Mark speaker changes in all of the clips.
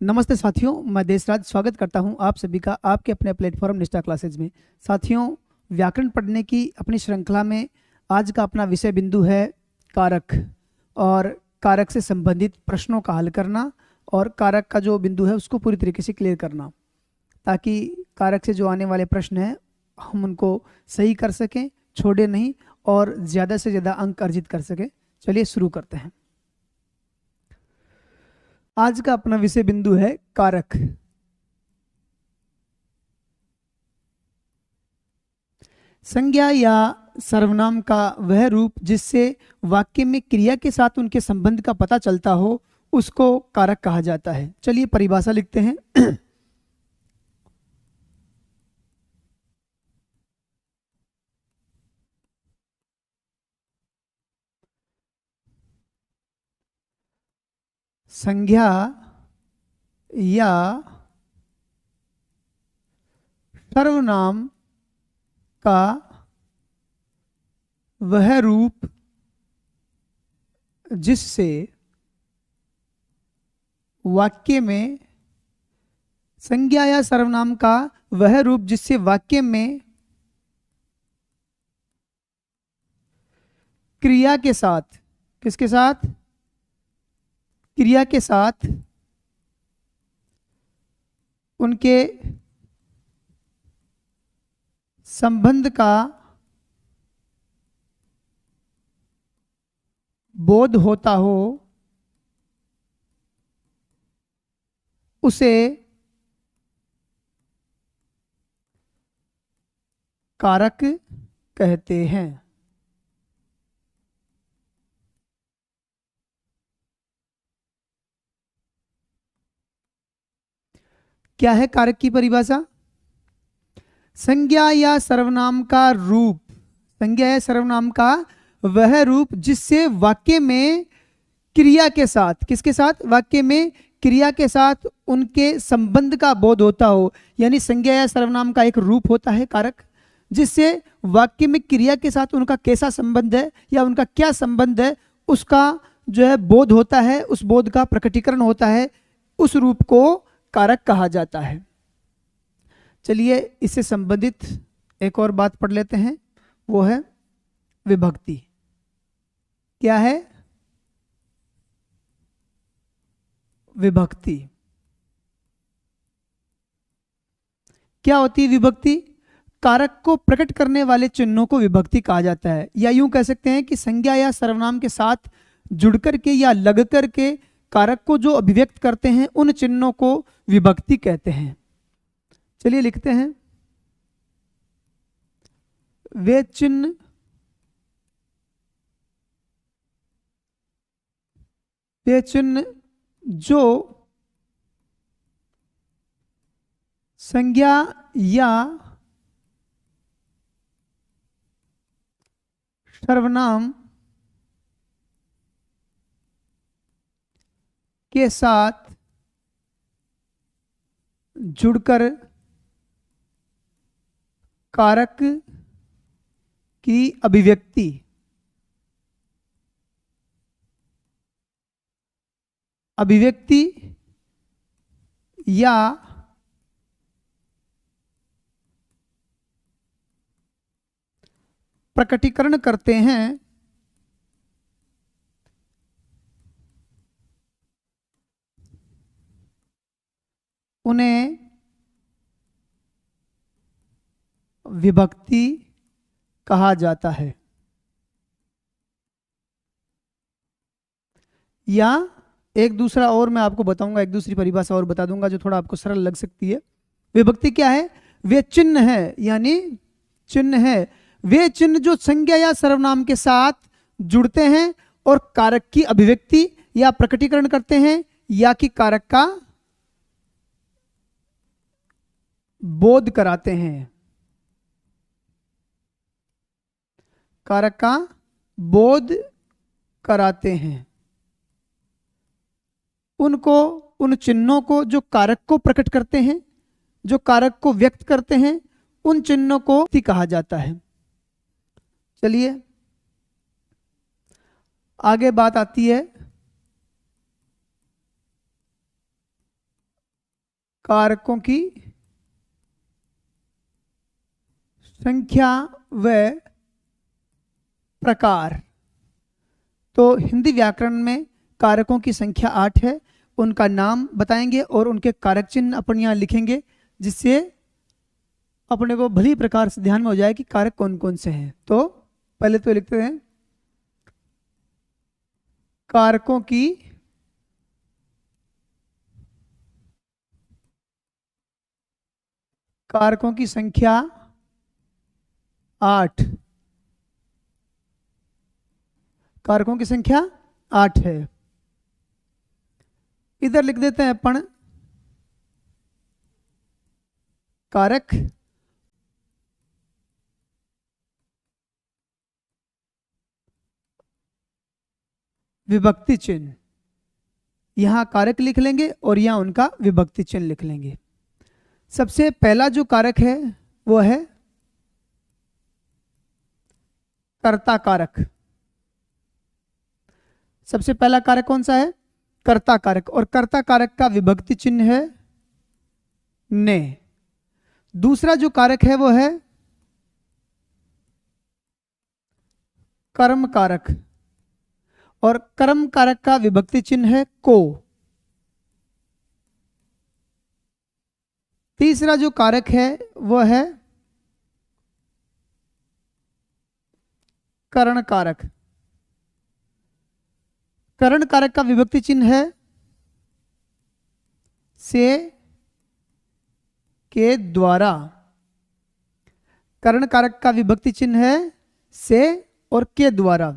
Speaker 1: नमस्ते साथियों, मैं देशराज स्वागत करता हूं आप सभी का आपके अपने प्लेटफॉर्म निष्ठा क्लासेज में। साथियों, व्याकरण पढ़ने की अपनी श्रृंखला में आज का अपना विषय बिंदु है कारक, और कारक से संबंधित प्रश्नों का हल करना और कारक का जो बिंदु है उसको पूरी तरीके से क्लियर करना, ताकि कारक से जो आने वाले प्रश्न हैं हम उनको सही कर सकें, छोड़े नहीं और ज़्यादा से ज़्यादा अंक अर्जित कर सकें। चलिए शुरू करते हैं। आज का अपना विषय बिंदु है कारक। संज्ञा या सर्वनाम का वह रूप जिससे वाक्य में क्रिया के साथ उनके संबंध का पता चलता हो उसको कारक कहा जाता है। चलिए परिभाषा लिखते हैं। संज्ञा या सर्वनाम का वह रूप जिससे वाक्य में संज्ञा या सर्वनाम का वह रूप जिससे वाक्य में क्रिया के साथ, किसके साथ? क्रिया के साथ उनके संबंध का बोध होता हो उसे कारक कहते हैं। क्या है कारक की परिभाषा? संज्ञा या सर्वनाम का रूप, संज्ञा या सर्वनाम का वह रूप जिससे वाक्य में क्रिया के साथ, किसके साथ? वाक्य में क्रिया के साथ उनके संबंध का बोध होता हो। यानी संज्ञा या सर्वनाम का एक रूप होता है कारक, जिससे वाक्य में क्रिया के साथ उनका कैसा संबंध है या उनका क्या संबंध है उसका जो है बोध होता है, उस बोध का प्रकटीकरण होता है, उस रूप को कारक कहा जाता है। चलिए इससे संबंधित एक और बात पढ़ लेते हैं, वो है विभक्ति। क्या है? विभक्ति। क्या होती है विभक्ति? कारक को प्रकट करने वाले चिन्हों को विभक्ति कहा जाता है, या यूं कह सकते हैं कि संज्ञा या सर्वनाम के साथ जुड़कर के या लग कर के कारक को जो अभिव्यक्त करते हैं उन चिन्हों को विभक्ति कहते हैं। चलिए लिखते हैं, वे चिन्ह जो संज्ञा या सर्वनाम के साथ जुड़कर कारक की अभिव्यक्ति या प्रकटीकरण करते हैं उन्हें विभक्ति कहा जाता है। या एक दूसरा और मैं आपको बताऊंगा, एक दूसरी परिभाषा और बता दूंगा जो थोड़ा आपको सरल लग सकती है। विभक्ति क्या है? वे चिन्ह है, यानी चिन्ह है, वे चिन्ह जो संज्ञा या सर्वनाम के साथ जुड़ते हैं और कारक की अभिव्यक्ति या प्रकटीकरण करते हैं, या कि कारक का बोध कराते हैं, कारक का बोध कराते हैं। उनको, उन चिन्हों को जो कारक को प्रकट करते हैं, जो कारक को व्यक्त करते हैं, उन चिन्हों को कहा जाता है। चलिए आगे बात आती है कारकों की संख्या व प्रकार। तो हिंदी व्याकरण में कारकों की संख्या 8 है, उनका नाम बताएंगे और उनके कारक चिन्ह अपन यहाँ लिखेंगे, जिससे अपने को भली प्रकार से ध्यान में हो जाए कि कारक कौन कौन से हैं। तो पहले तो लिखते हैं कारकों की संख्या 8। कारकों की संख्या 8 है। इधर लिख देते हैं अपन कारक विभक्ति चिन्ह। यहां कारक लिख लेंगे और यहां उनका विभक्ति चिन्ह लिख लेंगे। सबसे पहला जो कारक है वो है कर्ता कारक। सबसे पहला कारक कौन सा है? कर्ता कारक। और कर्ता कारक का विभक्ति चिन्ह है ने। दूसरा जो कारक है वो है कर्म कारक, और कर्म कारक का विभक्ति चिन्ह है को। तीसरा जो कारक है वो है करण कारक। करण कारक का विभक्ति चिन्ह है से के द्वारा। करण कारक का विभक्ति चिन्ह है से और के द्वारा।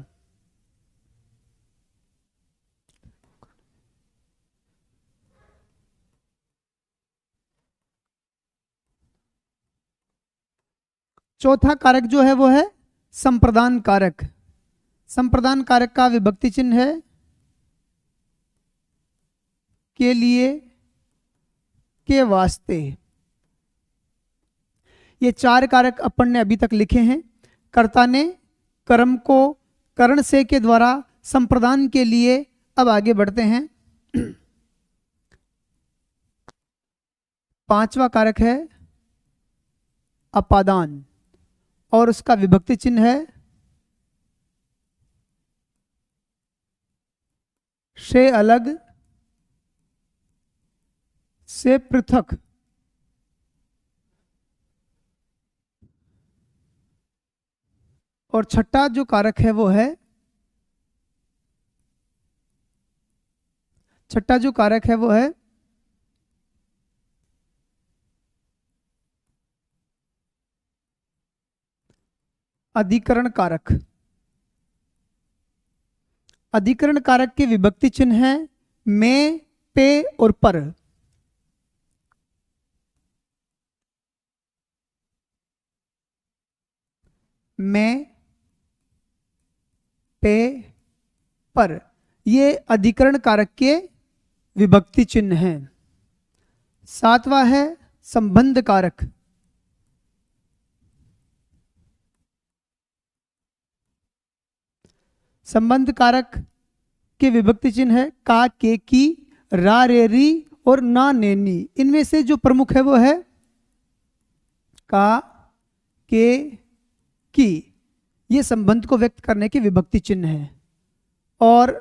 Speaker 1: चौथा कारक जो है वो है संप्रदान कारक। संप्रदान कारक का विभक्ति चिन्ह है के लिए, के वास्ते। ये 4 कारक अपन ने अभी तक लिखे हैं। कर्ता ने कर्म को करण से के द्वारा संप्रदान के लिए। अब आगे बढ़ते हैं। 5वां कारक है अपादान, और उसका विभक्ति चिन्ह है से अलग, से पृथक। और छठा जो कारक है वो है अधिकरण कारक। अधिकरण कारक के विभक्ति चिन्ह है में, पे और पर। में, पे, पर, ये अधिकरण कारक के विभक्ति चिन्ह हैं। 7वां है संबंध कारक। संबंध कारक के विभक्ति चिन्ह है का, के, की, रा, रे, री और ना, ने, नी। इनमें से जो प्रमुख है वो है का, के, की। ये संबंध को व्यक्त करने के विभक्ति चिन्ह है। और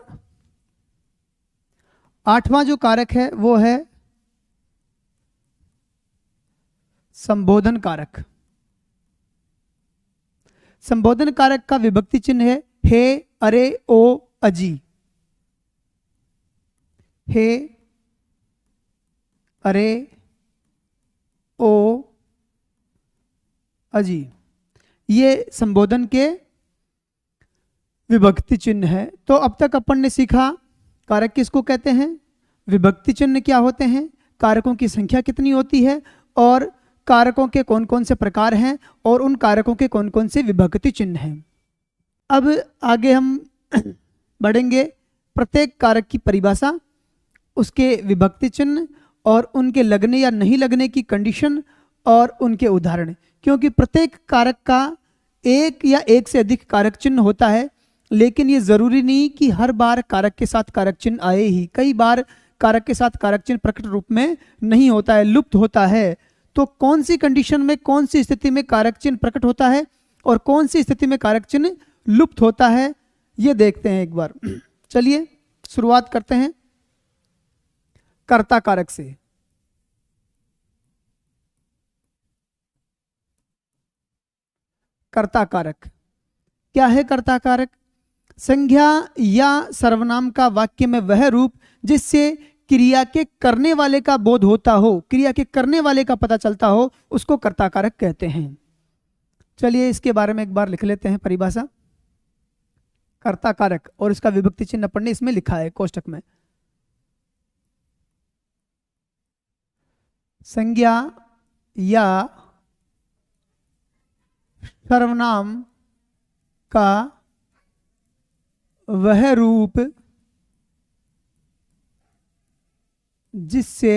Speaker 1: 8वां जो कारक है वो है संबोधन कारक। संबोधन कारक का विभक्ति चिन्ह है हे, अरे, ओ, अजी। हे, अरे, ओ, अजी। ये संबोधन के विभक्ति चिन्ह है। तो अब तक अपन ने सीखा कारक किसको कहते हैं, विभक्ति चिन्ह क्या होते हैं, कारकों की संख्या कितनी होती है, और कारकों के कौन कौन से प्रकार हैं, और उन कारकों के कौन कौन से विभक्ति चिन्ह हैं। अब आगे हम बढ़ेंगे प्रत्येक कारक की परिभाषा, उसके विभक्ति चिन्ह और उनके लगने या नहीं लगने की कंडीशन और उनके उदाहरण। क्योंकि प्रत्येक कारक का एक या एक से अधिक कारक चिन्ह होता है, लेकिन ये जरूरी नहीं कि हर बार कारक के साथ कारक चिन्ह आए ही। कई बार कारक के साथ कारक चिन्ह प्रकट रूप में नहीं होता है, लुप्त होता है। तो कौन सी कंडीशन में, कौन सी स्थिति में कारक चिन्ह प्रकट होता है और कौन सी स्थिति में कारक चिन्ह लुप्त होता है, ये देखते हैं एक बार। चलिए शुरुआत करते हैं कर्ता कारक से। कर्ता कारक क्या है? कर्ता कारक संज्ञा या सर्वनाम का वाक्य में वह रूप जिससे क्रिया के करने वाले का बोध होता हो, क्रिया के करने वाले का पता चलता हो, उसको कर्ता कारक कहते हैं। चलिए इसके बारे में एक बार लिख लेते हैं परिभाषा। कर्ता कारक और इसका विभक्ति चिन्ह पढ़ने इसमें लिखा है कोष्टक में। संज्ञा या सर्वनाम का वह रूप जिससे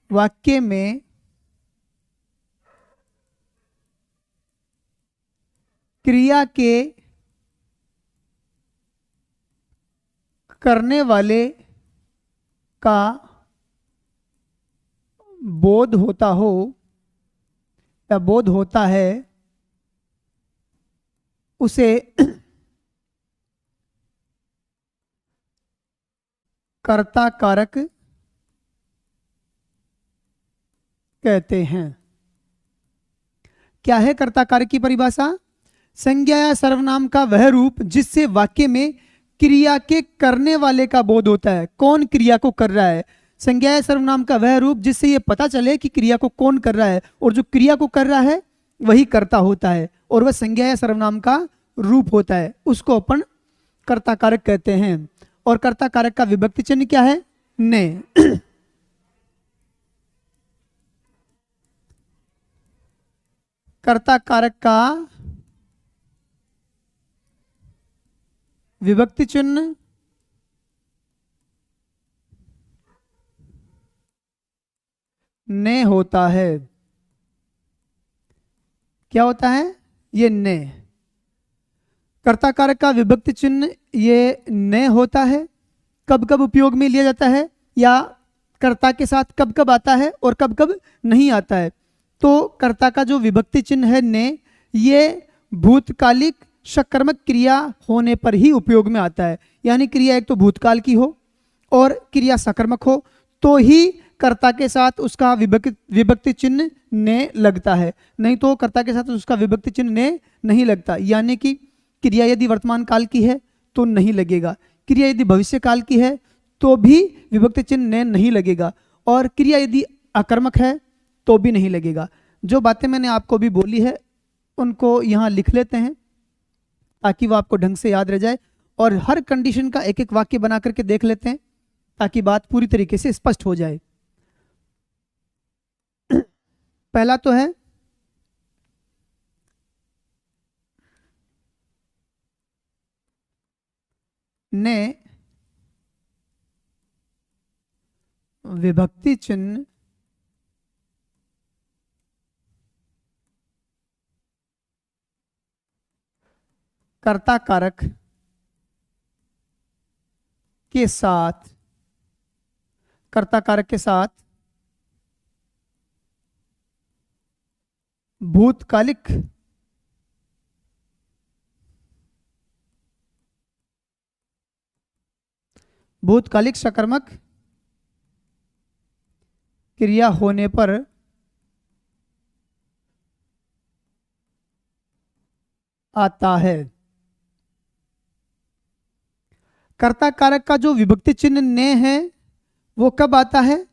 Speaker 1: वाक्य में क्रिया के करने वाले का बोध होता हो या बोध होता है, उसे कर्ता कारक कहते हैं। क्या है कर्ता कारक की परिभाषा? संज्ञा या सर्वनाम का वह रूप जिससे वाक्य में क्रिया के करने वाले का बोध होता है। कौन क्रिया को कर रहा है? संज्ञा या सर्वनाम का वह रूप जिससे यह पता चले कि क्रिया को कौन कर रहा है, और जो क्रिया को कर रहा है वही कर्ता होता है, और वह संज्ञा या सर्वनाम का रूप होता है, उसको अपन कर्ता कारक कहते हैं। और कर्ता कारक का विभक्ति चिन्ह क्या है? ने। कर्ता कारक का विभक्ति चिन्ह ने होता है। क्या होता है? ये ने। कर्ता कारक का विभक्ति चिन्ह ये ने होता है। कब कब उपयोग में लिया जाता है, या कर्ता के साथ कब कब आता है और कब कब नहीं आता है? तो कर्ता का जो विभक्ति चिन्ह है ने, ये भूतकालिक सकर्मक क्रिया होने पर ही उपयोग में आता है। यानी क्रिया एक तो भूतकाल की हो और क्रिया सकर्मक हो, तो ही कर्ता के साथ उसका विभक्ति चिन्ह ने लगता है, नहीं तो कर्ता के साथ उसका विभक्ति चिन्ह ने नहीं लगता। यानी कि क्रिया यदि वर्तमान काल की है तो नहीं लगेगा, क्रिया यदि भविष्य काल की है तो भी विभक्ति चिन्ह ने नहीं लगेगा, और क्रिया यदि अकर्मक है तो भी नहीं लगेगा। जो बातें मैंने आपको भी बोली है उनको यहाँ लिख लेते हैं ताकि वो आपको ढंग से याद रह जाए, और हर कंडीशन का एक एक वाक्य बना करके देख लेते हैं ताकि बात पूरी तरीके से स्पष्ट हो जाए। पहला तो है ने विभक्ति चिन्ह कर्ता कारक के साथ, कर्ता कारक के साथ भूतकालिक सकर्मक क्रिया होने पर आता है। कर्ता कारक का जो विभक्ति चिन्ह ने है वो कब आता है?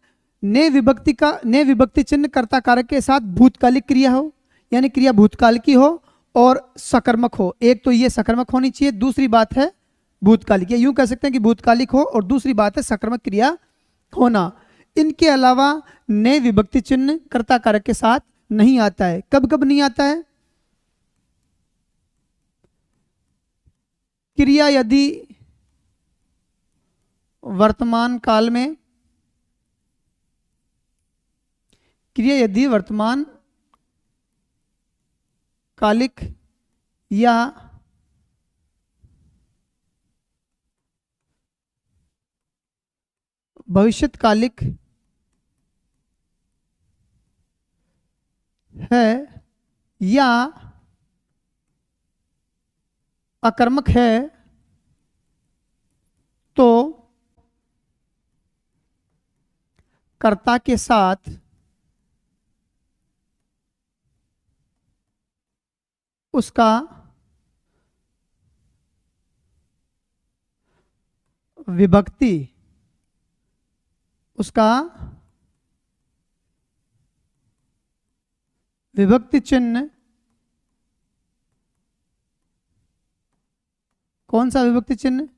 Speaker 1: ने विभक्ति चिन्ह कर्ता कारक के साथ भूतकालिक क्रिया हो, यानी क्रिया भूतकाल की हो और सकर्मक हो। एक तो ये सकर्मक होनी चाहिए, दूसरी बात है भूतकालिक, या यूं कह सकते हैं कि भूतकालिक हो, और दूसरी बात है सकर्मक क्रिया होना। इनके अलावा ने विभक्ति चिन्ह कर्ता कारक के साथ नहीं आता है। कब कब नहीं आता है? क्रिया यदि वर्तमान काल में, क्रिया यदि वर्तमान कालिक या भविष्यकालिक है या अकर्मक है तो कर्ता के साथ उसका विभक्ति चिन्ह, कौन सा विभक्ति चिन्ह?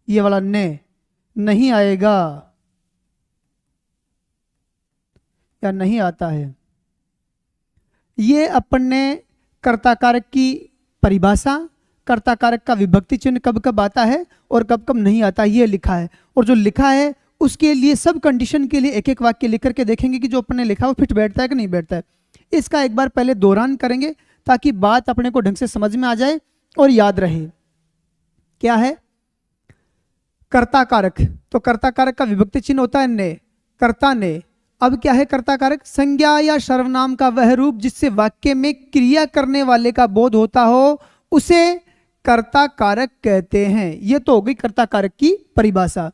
Speaker 1: ये वाला ने नहीं आएगा या नहीं आता है। ये अपन ने कर्ता कारक की परिभाषा, कर्ता कारक का विभक्ति चिन्ह कब कब आता है और कब कब नहीं आता, ये लिखा है। और जो लिखा है उसके लिए सब कंडीशन के लिए एक एक वाक्य लिख करके देखेंगे कि जो अपन ने लिखा वो फिट बैठता है कि नहीं बैठता है। इसका एक बार पहले दोहरान करेंगे ताकि बात अपने को ढंग से समझ में आ जाए और याद रहे। क्या है कर्ता कारक? तो कर्ता कारक का विभक्ति चिन्ह होता है ने, कर्ता ने। अब क्या है कर्ता कारक? संज्ञा या सर्वनाम का वह रूप जिससे वाक्य में क्रिया करने वाले का बोध होता हो उसे कर्ता कारक कहते हैं। ये तो हो गई कर्ता कारक की परिभाषा।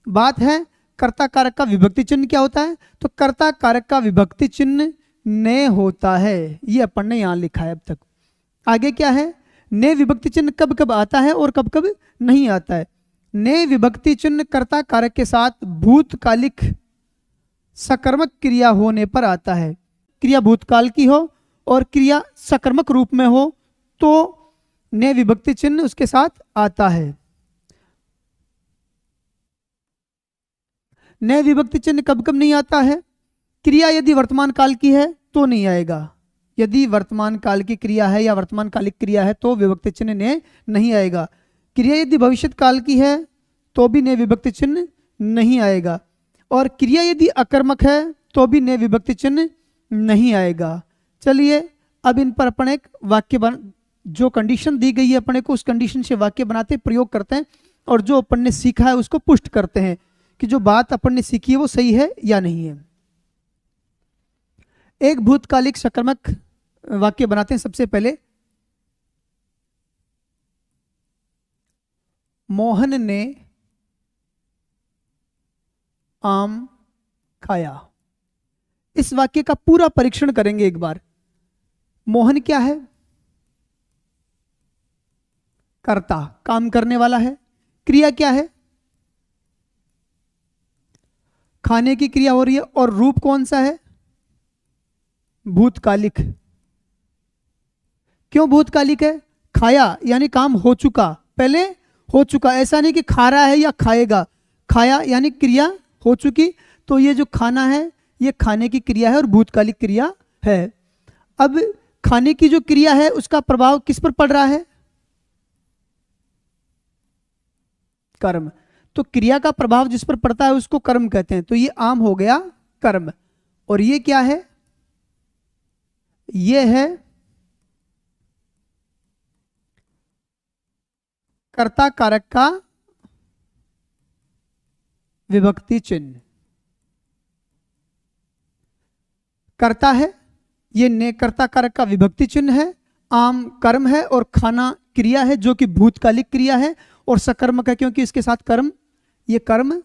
Speaker 1: बात है कर्ता कारक का विभक्ति चिन्ह क्या होता है? तो कर्ता कारक का विभक्ति चिन्ह ने होता है। ये अपन ने यहां लिखा है अब तक। आगे क्या है? ने विभक्ति चिन्ह कब कब आता है और कब कब नहीं आता है। ने विभक्ति चिन्ह कर्ता कारक के साथ भूतकालिक सकर्मक क्रिया होने पर आता है। क्रिया भूतकाल की हो और क्रिया सकर्मक रूप में हो तो ने विभक्ति चिन्ह उसके साथ आता है। ने विभक्ति चिन्ह कब कब नहीं आता है? क्रिया यदि वर्तमान काल की है तो नहीं आएगा। यदि वर्तमान काल की क्रिया है या वर्तमान कालिक क्रिया है तो विभक्ति चिन्ह ने नहीं आएगा। क्रिया यदि भविष्य काल की है तो भी ने विभक्ति चिन्ह नहीं आएगा। और क्रिया यदि अकर्मक है तो भी ने विभक्ति चिन्ह नहीं आएगा। चलिए अब इन पर अपन एक वाक्य जो कंडीशन दी गई है अपने को उस कंडीशन से वाक्य बनाते प्रयोग करते हैं और जो अपन ने सीखा है उसको पुष्ट करते हैं कि जो बात अपन ने सीखी है वो सही है या नहीं है। एक भूतकालिक सकर्मक वाक्य बनाते हैं। सबसे पहले मोहन ने आम खाया। इस वाक्य का पूरा परीक्षण करेंगे एक बार। मोहन क्या है? कर्ता, काम करने वाला है। क्रिया क्या है? खाने की क्रिया हो रही है। और रूप कौन सा है? भूतकालिक। क्यों भूतकालिक है? खाया यानी काम हो चुका, पहले हो चुका। ऐसा नहीं कि खा रहा है या खाएगा। खाया यानी क्रिया हो चुकी। तो ये जो खाना है ये खाने की क्रिया है और भूतकालिक क्रिया है। अब खाने की जो क्रिया है उसका प्रभाव किस पर पड़ रहा है? कर्म। तो क्रिया का प्रभाव जिस पर पड़ता है उसको कर्म कहते हैं। तो ये आम हो गया कर्म। और ये क्या है? ये है कर्ता कारक का विभक्ति चिन्ह। कर्ता है, ये ने कर्ता कारक का विभक्ति चिन्ह है। आम कर्म है और खाना क्रिया है जो कि भूतकालिक क्रिया है और सकर्मक है क्योंकि इसके साथ कर्म, ये कर्म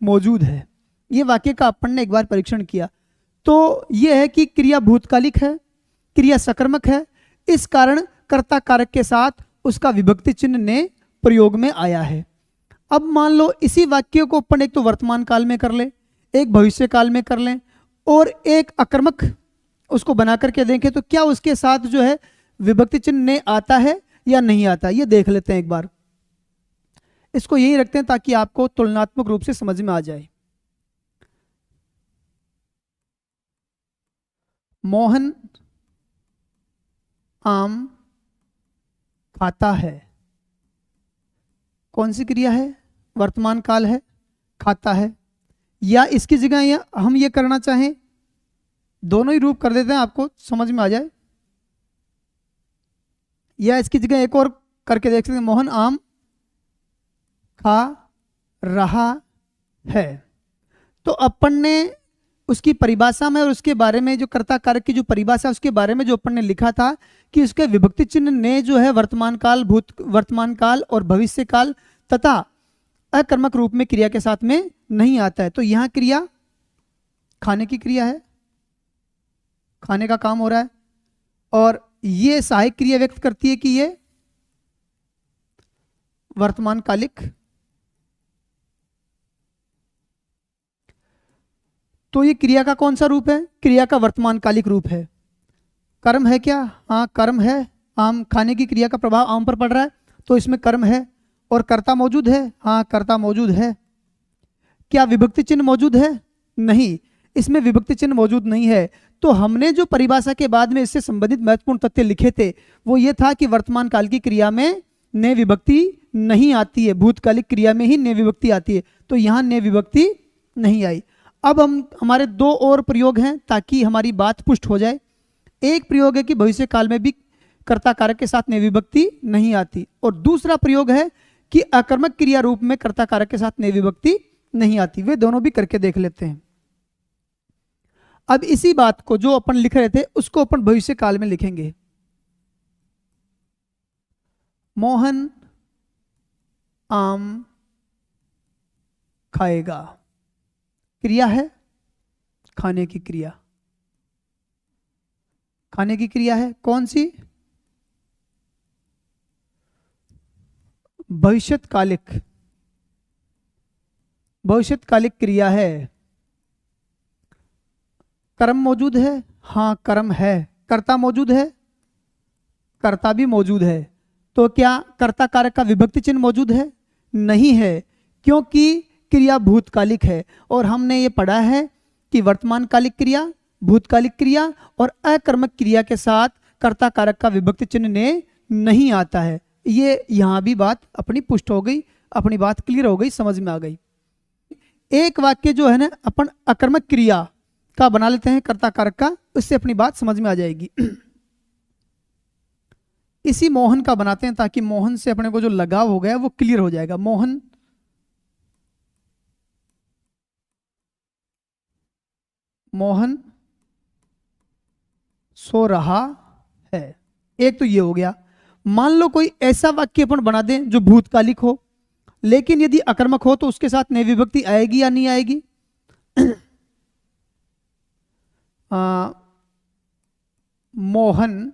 Speaker 1: मौजूद है। ये वाक्य का अपन ने एक बार परीक्षण किया। तो ये है कि क्रिया भूतकालिक है, क्रिया सकर्मक है, इस कारण कर्ता कारक के साथ उसका विभक्ति चिन्ह ने प्रयोग में आया है। अब मान लो इसी वाक्य को अपन एक तो वर्तमान काल में कर ले, एक भविष्य काल में कर लें और एक अकर्मक उसको बना करके देखें तो क्या उसके साथ जो है विभक्ति चिन्ह ने आता है या नहीं आता, ये देख लेते हैं एक बार। इसको यही रखते हैं ताकि आपको तुलनात्मक रूप से समझ में आ जाए। मोहन आम खाता है। कौन सी क्रिया है? वर्तमान काल है, खाता है। या इसकी जगह हम ये करना चाहें, दोनों ही रूप कर देते हैं आपको समझ में आ जाए। या इसकी जगह एक और करके देख सकते हैं, मोहन आम खा रहा है। तो अपन ने उसकी परिभाषा में और उसके बारे में जो कर्ता कारक की जो परिभाषा है उसके बारे में जो अपन ने लिखा था कि उसके विभक्ति चिन्ह ने जो है वर्तमान काल और भविष्य काल तथा अकर्मक रूप में क्रिया के साथ में नहीं आता है। तो यहां क्रिया खाने की क्रिया है, खाने का काम हो रहा है, और ये सहायक क्रिया व्यक्त करती है कि ये वर्तमान कालिक। तो ये क्रिया का कौन सा रूप है? क्रिया का वर्तमान कालिक रूप है। कर्म है क्या? हाँ कर्म है। आम खाने की क्रिया का प्रभाव आम पर पड़ रहा है तो इसमें कर्म है। और कर्ता मौजूद है? हाँ कर्ता मौजूद है। क्या विभक्ति चिन्ह मौजूद है? नहीं, इसमें विभक्ति चिन्ह मौजूद नहीं है। तो हमने जो परिभाषा के बाद में इससे संबंधित महत्वपूर्ण तथ्य लिखे थे वो ये था कि वर्तमान काल की क्रिया में ने विभक्ति नहीं आती है, भूतकालिक क्रिया में ही ने विभक्ति आती है। तो यहां ने विभक्ति नहीं आई। अब हमारे दो और प्रयोग हैं ताकि हमारी बात पुष्ट हो जाए। एक प्रयोग है कि भविष्य काल में भी कर्ता कारक के साथ ने विभक्ति नहीं आती, और दूसरा प्रयोग है कि अकर्मक क्रिया रूप में कर्ता कारक के साथ ने विभक्ति नहीं आती। वे दोनों भी करके देख लेते हैं। अब इसी बात को जो अपन लिख रहे थे उसको अपन भविष्य काल में लिखेंगे। मोहन आम खाएगा। क्रिया है खाने की क्रिया, खाने की क्रिया है कौन सी? भविष्यकालिक, भविष्यकालिक क्रिया है। कर्म मौजूद है? हाँ कर्म है। कर्ता मौजूद है? कर्ता भी मौजूद है। तो क्या कर्ता कारक का विभक्ति चिन्ह मौजूद है? नहीं है, क्योंकि क्रिया भूतकालिक है। और हमने ये पढ़ा है कि वर्तमान कालिक क्रिया, भूतकालिक क्रिया और अकर्मक क्रिया के साथ कर्ता कारक का विभक्ति चिन्ह ने नहीं आता है। ये यहां भी बात अपनी पुष्ट हो गई, अपनी बात क्लियर हो गई, समझ में आ गई। एक वाक्य जो है ना अपन अकर्मक क्रिया का बना लेते हैं कर्ता कारक का, उससे अपनी बात समझ में आ जाएगी। इसी मोहन का बनाते हैं ताकि मोहन से अपने को जो लगाव हो गया वो क्लियर हो जाएगा। मोहन मोहन सो रहा है। एक तो ये हो गया। मान लो कोई ऐसा वाक्य अपन बना दें जो भूतकालिक हो, लेकिन यदि अकर्मक हो तो उसके साथ ने विभक्ति आएगी या नहीं आएगी? मोहन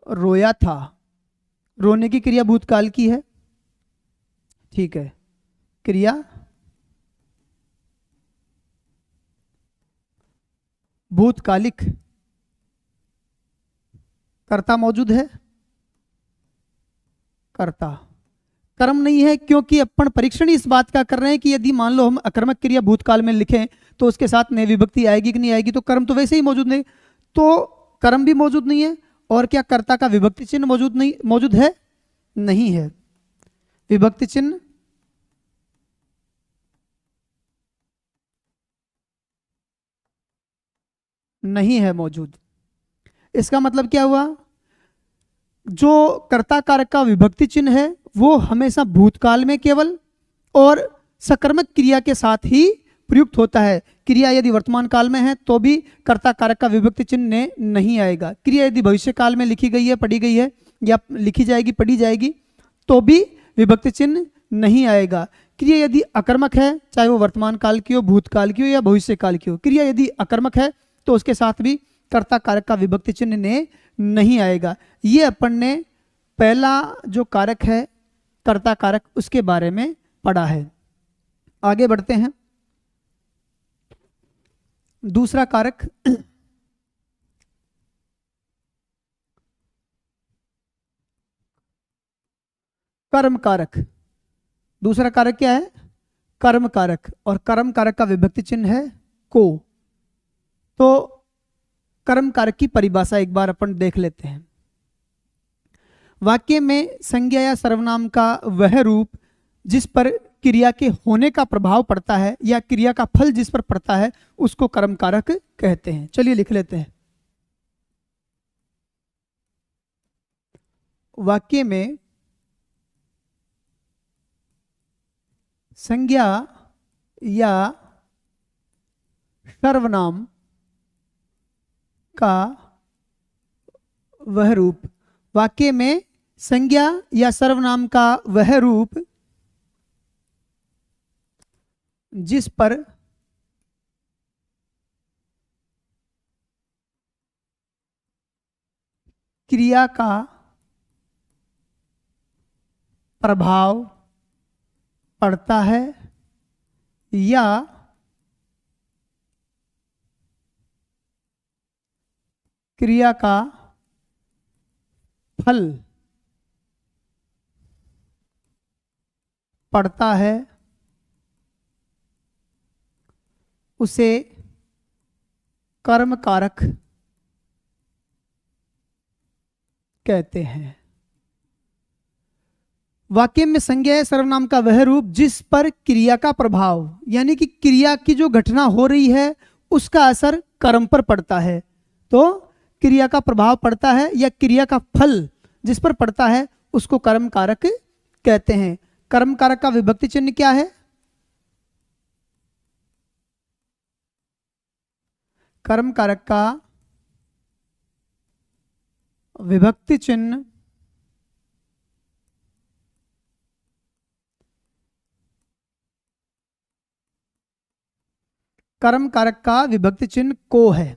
Speaker 1: रोया था। रोने की क्रिया भूतकाल की है, ठीक है। क्रिया भूतकालिक, कर्ता मौजूद है? कर्ता। कर्म नहीं है, क्योंकि अपन परीक्षण इस बात का कर रहे हैं कि यदि मान लो हम अकर्मक क्रिया भूतकाल में लिखें तो उसके साथ ने विभक्ति आएगी कि नहीं आएगी? तो कर्म तो वैसे ही मौजूद नहीं, तो कर्म भी मौजूद नहीं है। और क्या कर्ता का विभक्ति चिन्ह मौजूद है? नहीं है। विभक्ति चिन्ह नहीं है मौजूद। इसका मतलब क्या हुआ? जो कर्ता कारक का विभक्ति चिन्ह है वो हमेशा भूतकाल में केवल और सकर्मक क्रिया के साथ ही प्रयुक्त होता है। क्रिया यदि वर्तमान काल में है तो भी कर्ता कारक का विभक्ति चिन्ह नहीं आएगा। क्रिया यदि भविष्य काल में लिखी गई है, पढ़ी गई है या लिखी जाएगी, पढ़ी जाएगी, तो भी विभक्ति चिन्ह नहीं आएगा। क्रिया यदि अकर्मक है, चाहे वो वर्तमान काल की हो, भूतकाल की हो या भविष्य काल की हो, क्रिया यदि अकर्मक है तो उसके साथ भी कर्ता कारक का विभक्ति चिन्ह नहीं आएगा। ये अपन ने पहला जो कारक है कर्ता कारक उसके बारे में पढ़ा है। आगे बढ़ते हैं। दूसरा कारक कर्म कारक। दूसरा कारक क्या है? कर्म कारक। और कर्म कारक का विभक्ति चिन्ह है को। तो कर्म कारक की परिभाषा एक बार अपन देख लेते हैं। वाक्य में संज्ञा या सर्वनाम का वह रूप जिस पर क्रिया के होने का प्रभाव पड़ता है या क्रिया का फल जिस पर पड़ता है उसको कर्म कारक कहते हैं। चलिए लिख लेते हैं। वाक्य में संज्ञा या सर्वनाम का वह रूप, वाक्य में संज्ञा या सर्वनाम का वह रूप जिस पर क्रिया का प्रभाव पड़ता है या क्रिया का फल पड़ता है, उसे कर्म कारक कहते हैं। वाक्य में संज्ञा है सर्वनाम का वह रूप जिस पर क्रिया का प्रभाव, यानी कि क्रिया की जो घटना हो रही है उसका असर कर्म पर पड़ता है, तो क्रिया का प्रभाव पड़ता है या क्रिया का फल जिस पर पड़ता है उसको कर्म कारक कहते हैं। कर्म कारक का विभक्ति चिन्ह क्या है? कर्म कारक का विभक्ति चिन्ह कर्म कारक का विभक्ति चिन्ह को है।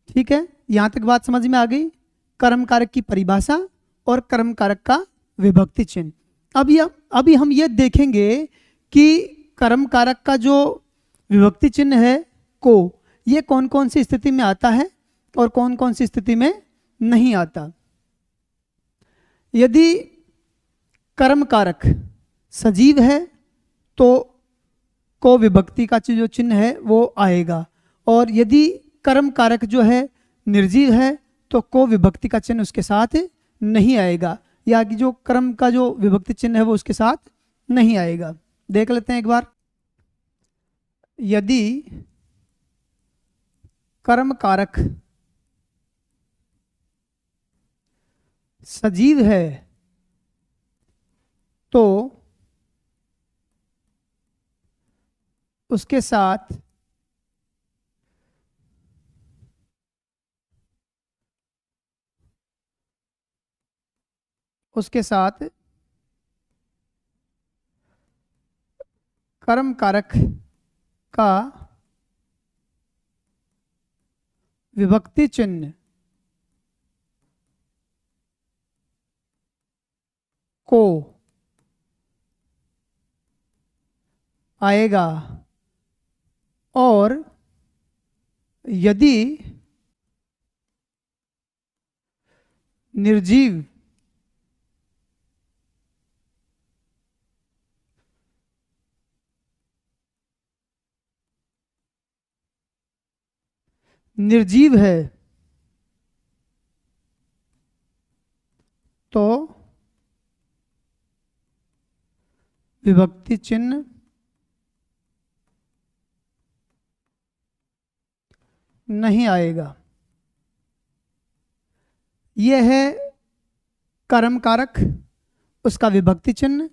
Speaker 1: ठीक है, यहां तक बात समझ में आ गई। कर्म कारक की परिभाषा और कर्म कारक का विभक्ति चिन्ह। अभी हम ये देखेंगे कि कर्म कारक का जो विभक्ति चिन्ह है को, ये कौन कौन सी स्थिति में आता है और कौन कौन सी स्थिति में नहीं आता। यदि कर्म कारक सजीव है तो को विभक्ति का जो चिन्ह है वो आएगा, और यदि कर्म कारक जो है निर्जीव है तो को विभक्ति का चिन्ह उसके साथ नहीं आएगा, या कि जो कर्म का जो विभक्ति चिन्ह है वो उसके साथ नहीं आएगा। देख लेते हैं एक बार। यदि कर्म कारक सजीव है तो उसके साथ कर्म कारक का विभक्ति चिन्ह को आएगा, और यदि निर्जीव है तो विभक्ति चिन्ह नहीं आएगा। यह है कर्म कारक, उसका विभक्ति चिन्ह,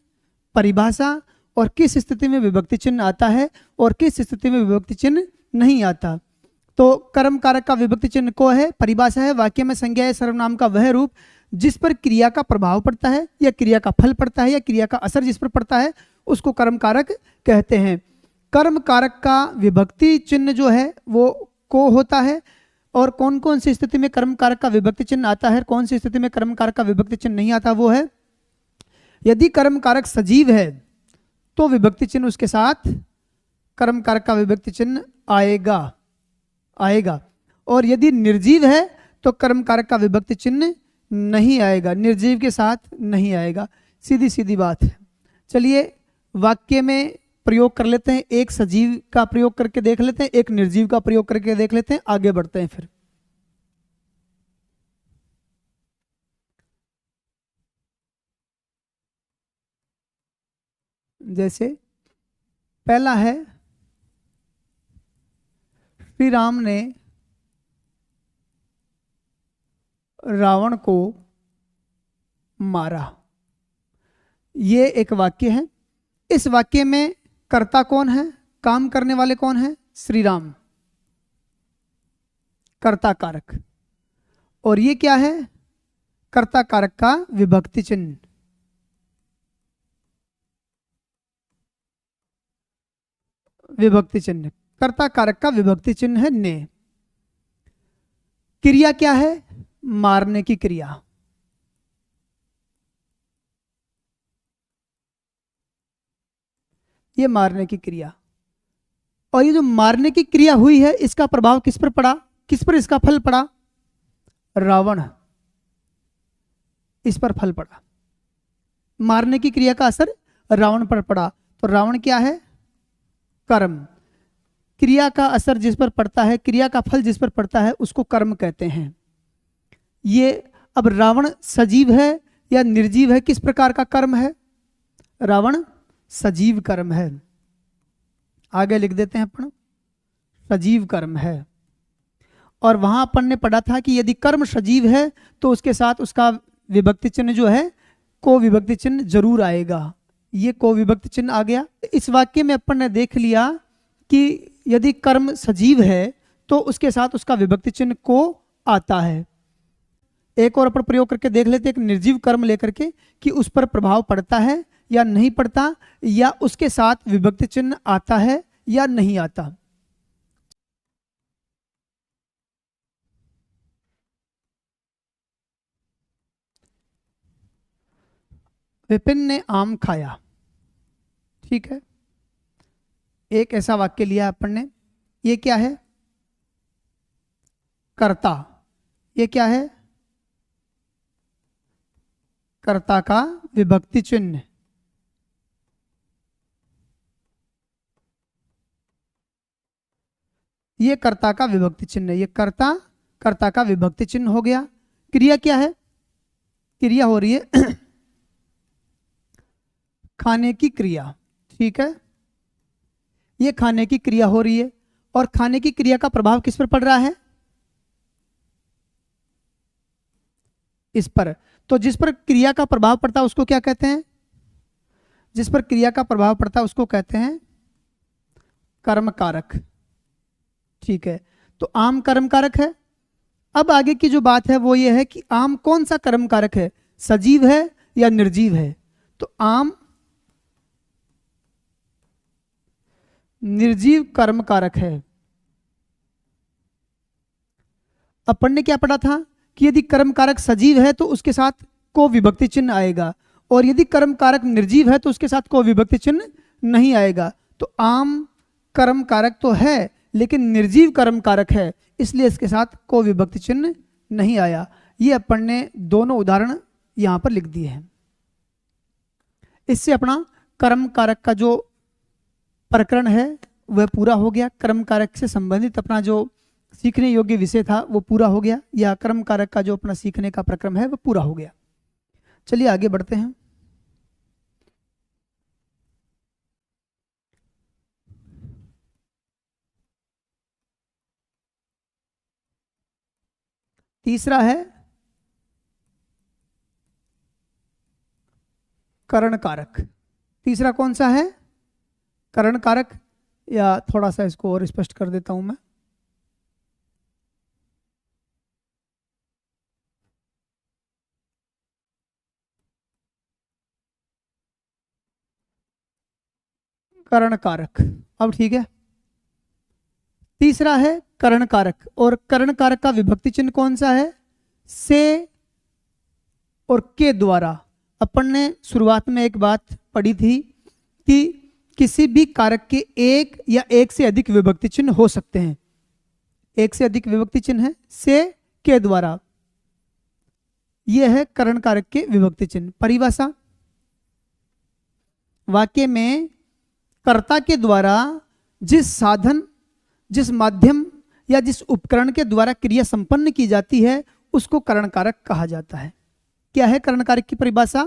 Speaker 1: परिभाषा, और किस स्थिति में विभक्ति चिन्ह आता है और किस स्थिति में विभक्ति चिन्ह नहीं आता। तो कर्म कारक का विभक्ति चिन्ह को है, परिभाषा है, वाक्य में संज्ञा है सर्वनाम का वह रूप जिस पर क्रिया का प्रभाव पड़ता है या क्रिया का फल पड़ता है या क्रिया का असर जिस पर पड़ता है उसको कर्म कारक कहते हैं। कर्म कारक का विभक्ति चिन्ह जो है वो को होता है, और कौन कौन सी स्थिति में कर्म कारक का विभक्ति चिन्ह आता है, कौन सी स्थिति में कर्म कारक का विभक्ति चिन्ह नहीं आता, वो है यदि कर्म कारक सजीव है तो विभक्ति चिन्ह उसके साथ कर्म कारक का विभक्ति चिन्ह आएगा, और यदि निर्जीव है तो कर्म कारक का विभक्ति चिन्ह नहीं आएगा, निर्जीव के साथ नहीं आएगा। सीधी सीधी बात है। चलिए वाक्य में प्रयोग कर लेते हैं, एक सजीव का प्रयोग करके देख लेते हैं, एक निर्जीव का प्रयोग करके देख लेते हैं, आगे बढ़ते हैं फिर। जैसे पहला है, श्री राम ने रावण को मारा। ये एक वाक्य है। इस वाक्य में कर्ता कौन है, काम करने वाले कौन है? श्री राम, कर्ता कारक। और ये क्या है? कर्ता कारक का विभक्ति चिन्ह। विभक्ति चिन्ह, कर्ता कारक का विभक्ति चिन्ह है ने। क्रिया क्या है? मारने की क्रिया। ये मारने की क्रिया। और ये जो मारने की क्रिया हुई है, इसका प्रभाव किस पर पड़ा? किस पर इसका फल पड़ा? रावण, इस पर फल पड़ा। मारने की क्रिया का असर रावण पर पड़ा। तो रावण क्या है? कर्म। क्रिया का असर जिस पर पड़ता है, क्रिया का फल जिस पर पड़ता है, उसको कर्म कहते हैं। ये अब रावण सजीव है या निर्जीव है? किस प्रकार का कर्म है? रावण सजीव कर्म है। आगे लिख देते हैं अपन, सजीव कर्म है। और वहां अपन ने पढ़ा था कि यदि कर्म सजीव है तो उसके साथ उसका विभक्ति चिन्ह जो है को विभक्ति चिन्ह जरूर आएगा। ये को विभक्ति चिन्ह आ गया। इस वाक्य में अपन ने देख लिया कि यदि कर्म सजीव है तो उसके साथ उसका विभक्ति चिन्ह को आता है। एक और अपन प्रयोग करके देख लेते हैं, एक निर्जीव कर्म लेकर के, कि उस पर प्रभाव पड़ता है या नहीं पड़ता, या उसके साथ विभक्ति चिन्ह आता है या नहीं आता। विपिन ने आम खाया। ठीक है, एक ऐसा वाक्य लिया अपन ने। ये क्या है? कर्ता। ये क्या है? कर्ता का विभक्ति चिन्ह। ये कर्ता का विभक्ति चिन्ह, ये कर्ता, कर्ता का विभक्ति चिन्ह हो गया। क्रिया क्या है? क्रिया हो रही है खाने की क्रिया। ठीक है, ये खाने की क्रिया हो रही है। और खाने की क्रिया का प्रभाव किस पर पड़ रहा है? इस पर। तो जिस पर क्रिया का प्रभाव पड़ता है उसको क्या कहते हैं? जिस पर क्रिया का प्रभाव पड़ता है उसको कहते हैं कर्म कारक। ठीक है, तो आम कर्म कारक है। अब आगे की जो बात है वो ये है कि आम कौन सा कर्म कारक है, सजीव है या निर्जीव है? तो आम निर्जीव कर्म कारक है। अपन ने क्या पढ़ा था कि यदि कर्म कारक सजीव है तो उसके साथ को विभक्ति चिन्ह आएगा, और यदि कर्म कारक निर्जीव है तो उसके साथ को विभक्ति चिन्ह नहीं आएगा। तो आम कर्म कारक तो है लेकिन निर्जीव कर्म कारक है, इसलिए इसके साथ को विभक्ति चिन्ह नहीं आया। ये अपन ने दोनों उदाहरण यहां पर लिख दिए हैं। इससे अपना कर्म कारक का जो प्रकरण है वह पूरा हो गया। कर्म कारक से संबंधित अपना जो सीखने योग्य विषय था वो पूरा हो गया, या कर्म कारक का जो अपना सीखने का प्रक्रम है वो पूरा हो गया। चलिए आगे बढ़ते हैं। तीसरा है करण कारक। तीसरा कौन सा है? करण कारक। या थोड़ा सा इसको और स्पष्ट कर देता हूं मैं। करण कारक। अब ठीक है, तीसरा है करण कारक। और करण कारक का विभक्ति चिन्ह कौन सा है? से और के द्वारा। अपन ने शुरुआत में एक बात पढ़ी थी कि किसी भी कारक के एक या एक से अधिक विभक्ति चिन्ह हो सकते हैं। एक से अधिक विभक्ति चिन्ह है से के द्वारा। यह है करण कारक के विभक्ति चिन्ह। परिभाषा, वाक्य में कर्ता के द्वारा जिस साधन, जिस माध्यम या जिस उपकरण के द्वारा क्रिया संपन्न की जाती है उसको करण कारक कहा जाता है। क्या है करण कारक की परिभाषा?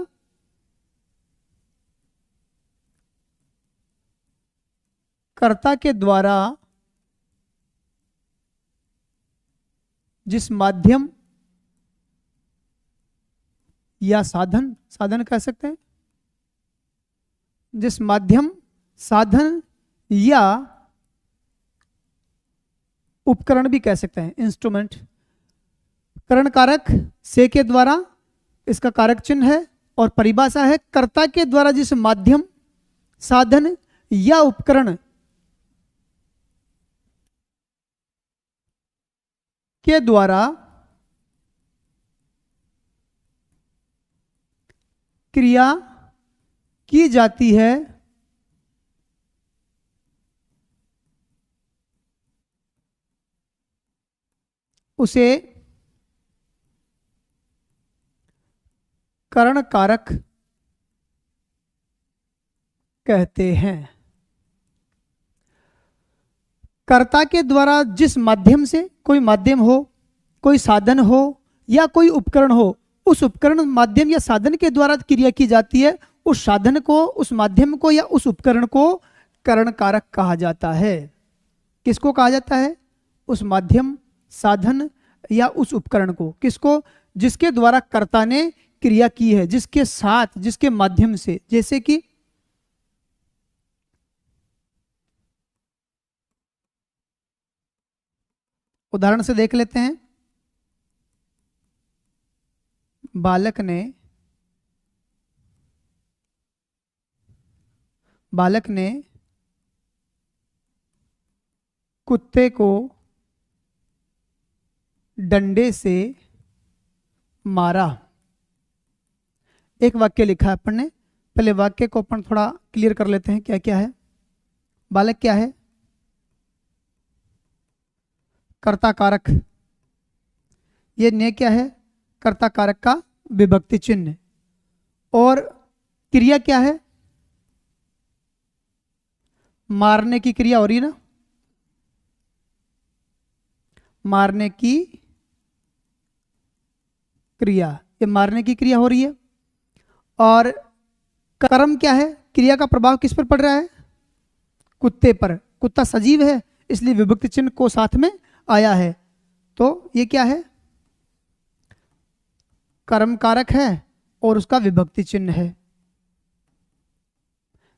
Speaker 1: कर्ता के द्वारा जिस माध्यम या साधन, साधन कह सकते हैं, जिस माध्यम, साधन या उपकरण भी कह सकते हैं, इंस्ट्रूमेंट। करण कारक से के द्वारा, इसका कारक चिन्ह है, और परिभाषा है कर्ता के द्वारा जिस माध्यम, साधन या उपकरण के द्वारा क्रिया की जाती है उसे करण कारक कहते हैं। कर्ता के द्वारा जिस माध्यम से, कोई माध्यम हो, कोई साधन हो या कोई उपकरण हो, उस उपकरण, माध्यम या साधन के द्वारा क्रिया की जाती है, उस साधन को, उस माध्यम को या उस उपकरण को करण कारक कहा जाता है। किसको कहा जाता है? उस माध्यम, साधन या उस उपकरण को। किसको? जिसके द्वारा कर्ता ने क्रिया की है, जिसके साथ, जिसके माध्यम से। जैसे कि उदाहरण से देख लेते हैं। बालक ने कुत्ते को डंडे से मारा। एक वाक्य लिखा है अपन ने, पहले वाक्य को अपन थोड़ा क्लियर कर लेते हैं क्या क्या है। बालक क्या है? कर्ता कारक। ये ने क्या है? कर्ता कारक का विभक्ति चिन्ह। और क्रिया क्या है? मारने की क्रिया हो रही है ना, मारने की क्रिया, ये मारने की क्रिया हो रही है। और कर्म क्या है? क्रिया का प्रभाव किस पर पड़ रहा है? कुत्ते पर। कुत्ता सजीव है, इसलिए विभक्ति चिन्ह को साथ में आया है। तो ये क्या है? कर्म कारक है और उसका विभक्ति चिन्ह है।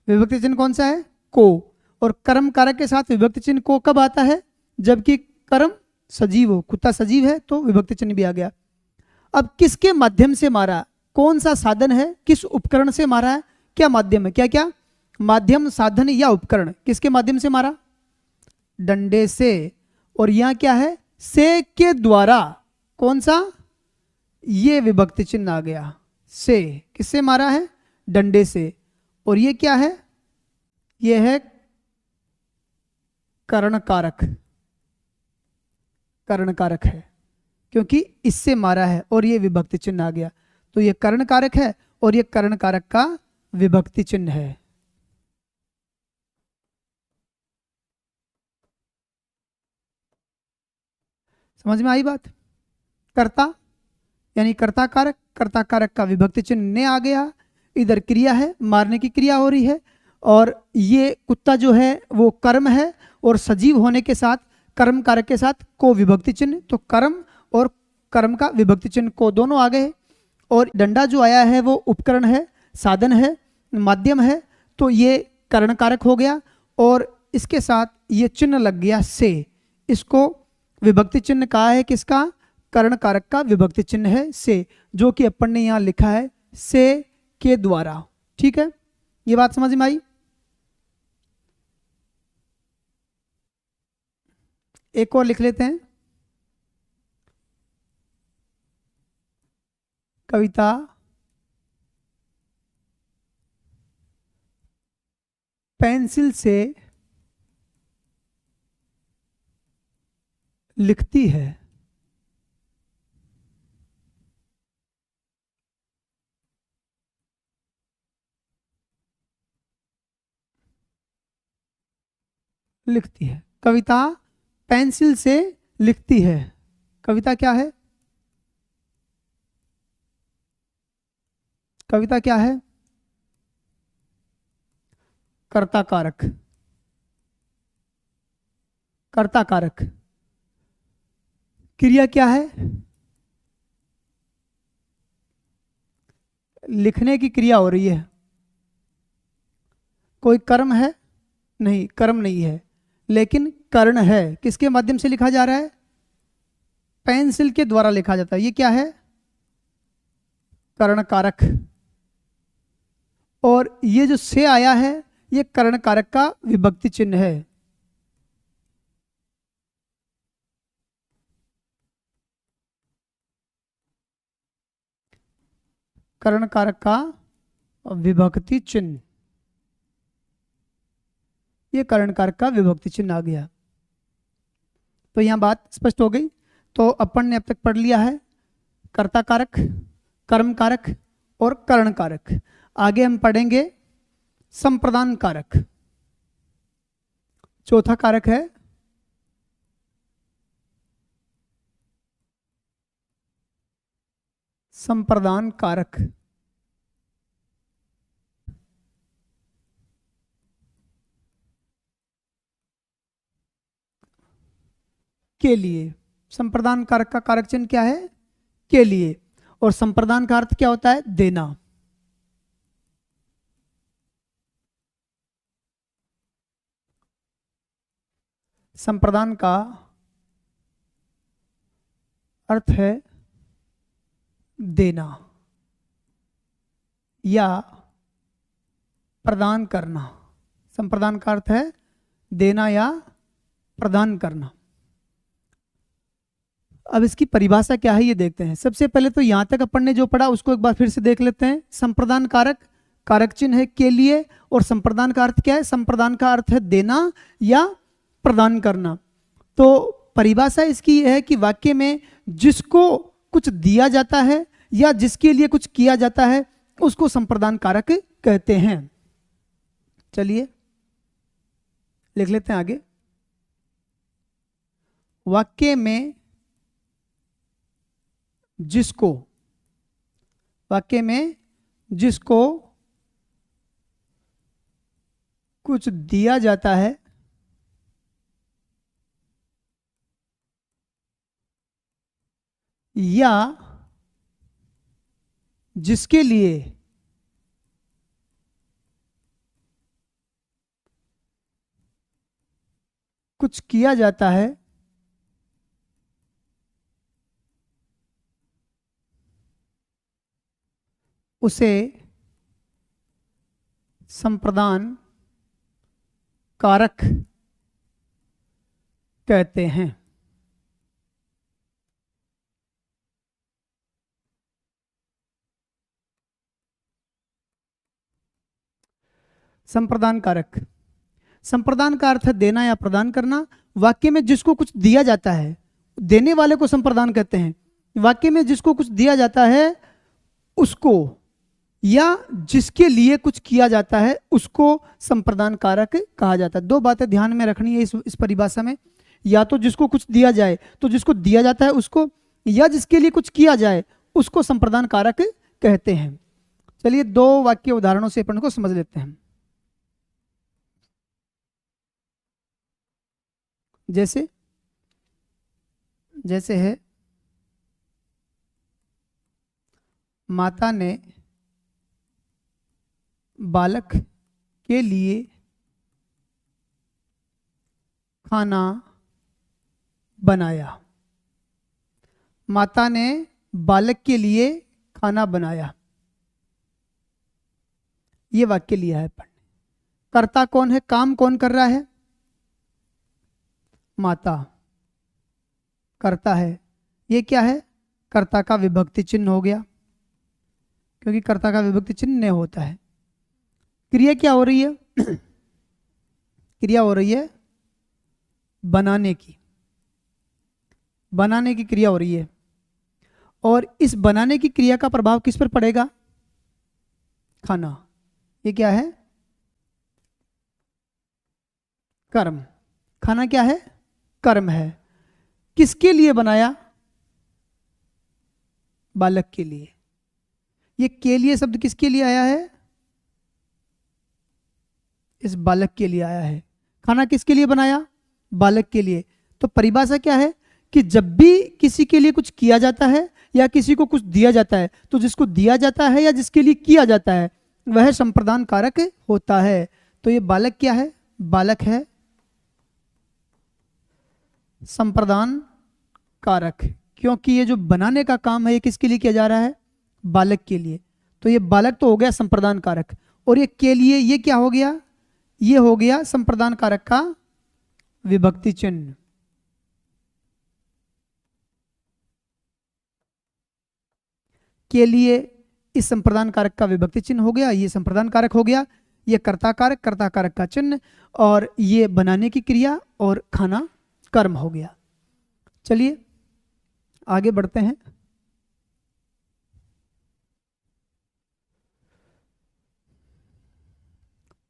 Speaker 1: विभक्ति चिन्ह कौन सा है? को। और कर्म कारक के साथ विभक्ति चिन्ह को कब आता है? जबकि कर्म सजीव हो। कुत्ता सजीव है तो विभक्ति चिन्ह भी आ गया। अब किसके माध्यम से मारा? कौन सा साधन है? किस उपकरण से मारा है? क्या माध्यम है? क्या क्या माध्यम, साधन या उपकरण? किसके माध्यम से मारा? डंडे से। और यहां क्या है? से के द्वारा। कौन सा? ये विभक्ति चिन्ह आ गया। से किससे मारा है? डंडे से। और ये क्या है? ये है करण कारक। करण कारक है क्योंकि इससे मारा है और ये विभक्ति चिन्ह आ गया। तो ये करण कारक है और ये करण कारक का विभक्ति चिन्ह है। समझ में आई बात? कर्ता यानी कर्ता कारक, कर्ता कारक का विभक्ति चिन्ह ने आ गया। इधर क्रिया है, मारने की क्रिया हो रही है। और ये कुत्ता जो है वो कर्म है, और सजीव होने के साथ कर्म कारक के साथ को विभक्ति चिन्ह। तो कर्म और कर्म का विभक्ति चिन्ह को दोनों आ गए। और डंडा जो आया है वो उपकरण है, साधन है, माध्यम है। तो ये करण कारक हो गया और इसके साथ ये चिन्ह लग गया से। इसको विभक्ति चिन्ह कहा है किसका? करण कारक का विभक्ति चिन्ह है से, जो कि अपन ने यहां लिखा है से के द्वारा। ठीक है, ये बात समझ में आई? एक और लिख लेते हैं। कविता पेंसिल से लिखती है। लिखती है। कविता पेंसिल से लिखती है। कविता क्या है? कविता क्या है? कर्ता कारक। कर्ता कारक। क्रिया क्या है? लिखने की क्रिया हो रही है, कोई कर्म है नहीं, कर्म नहीं है, लेकिन कर्ण है। किसके माध्यम से लिखा जा रहा है? पेंसिल के द्वारा लिखा जाता है। ये क्या है? कर्ण कारक। और ये जो से आया है, ये कर्ण कारक का विभक्ति चिन्ह है। कर्ण कारक का विभक्ति चिन्ह, ये कर्ण कारक का विभक्ति चिन्ह आ गया। तो यहां बात स्पष्ट हो गई। तो अपन ने अब तक पढ़ लिया है कर्ता कारक, कर्म कारक और कर्ण कारक। आगे हम पढ़ेंगे संप्रदान कारक। चौथा कारक है संप्रदान कारक। के लिए, संप्रदान कारक का कारक चिन्ह क्या है? के लिए। और संप्रदान का अर्थ क्या होता है? देना। संप्रदान का अर्थ है देना या प्रदान करना। संप्रदान का अर्थ है देना या प्रदान करना। अब इसकी परिभाषा क्या है ये देखते हैं। सबसे पहले तो यहां तक अपन ने जो पढ़ा उसको एक बार फिर से देख लेते हैं। संप्रदान कारक, कारक चिन्ह है के लिए, और संप्रदान का अर्थ क्या है? संप्रदान का अर्थ है देना या प्रदान करना। तो परिभाषा इसकी यह है कि वाक्य में जिसको कुछ दिया जाता है या जिसके लिए कुछ किया जाता है उसको संप्रदान कारक कहते हैं। चलिए लिख लेते हैं आगे। वाक्य में जिसको, वाक्य में जिसको कुछ दिया जाता है या जिसके लिए कुछ किया जाता है उसे संप्रदान कारक कहते हैं। संप्रदान कारक, संप्रदान का अर्थ है देना या प्रदान करना। वाक्य में जिसको कुछ दिया जाता है, देने वाले को संप्रदान कहते हैं। वाक्य में जिसको कुछ दिया जाता है उसको, या जिसके लिए कुछ किया जाता है उसको संप्रदान कारक कहा जाता है। दो बातें ध्यान में रखनी है इस परिभाषा में। या तो जिसको कुछ दिया जाए, तो जिसको दिया जाता है उसको, या जिसके लिए कुछ किया जाए उसको संप्रदान कारक कहते हैं। चलिए दो वाक्य उदाहरणों से अपन को समझ लेते हैं। जैसे जैसे है, माता ने बालक के लिए खाना बनाया। माता ने बालक के लिए खाना बनाया, ये वाक्य लिया है पढ़ने। कर्ता कौन है? काम कौन कर रहा है? माता कर्ता है। ये क्या है? कर्ता का विभक्ति चिन्ह हो गया, क्योंकि कर्ता का विभक्ति चिन्ह नहीं होता है। क्रिया क्या हो रही है? क्रिया हो रही है बनाने की, बनाने की क्रिया हो रही है। और इस बनाने की क्रिया का प्रभाव किस पर पड़ेगा? खाना। ये क्या है? कर्म। खाना क्या है? कर्म है। किसके लिए बनाया? बालक के लिए। ये के लिए शब्द किसके लिए आया है? इस बालक के लिए आया है। खाना किसके लिए बनाया? बालक के लिए। तो परिभाषा क्या है कि जब भी किसी के लिए कुछ किया जाता है या किसी को कुछ दिया जाता है, तो जिसको दिया जाता है या जिसके लिए किया जाता है वह संप्रदान कारक होता है। तो ये बालक क्या है? बालक है संप्रदान कारक, क्योंकि ये जो बनाने का काम है ये किसके लिए किया जा रहा है? बालक के लिए। तो ये बालक तो हो गया संप्रदान कारक, और ये के लिए ये क्या हो गया? ये हो गया संप्रदान कारक का विभक्ति चिन्ह। के लिए इस संप्रदान कारक का विभक्ति चिन्ह हो गया, ये संप्रदान कारक हो गया, ये कर्ता कारक का चिन्ह, और ये बनाने की क्रिया और खाना कर्म हो गया। चलिए आगे बढ़ते हैं।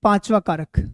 Speaker 1: पांचवा कारक,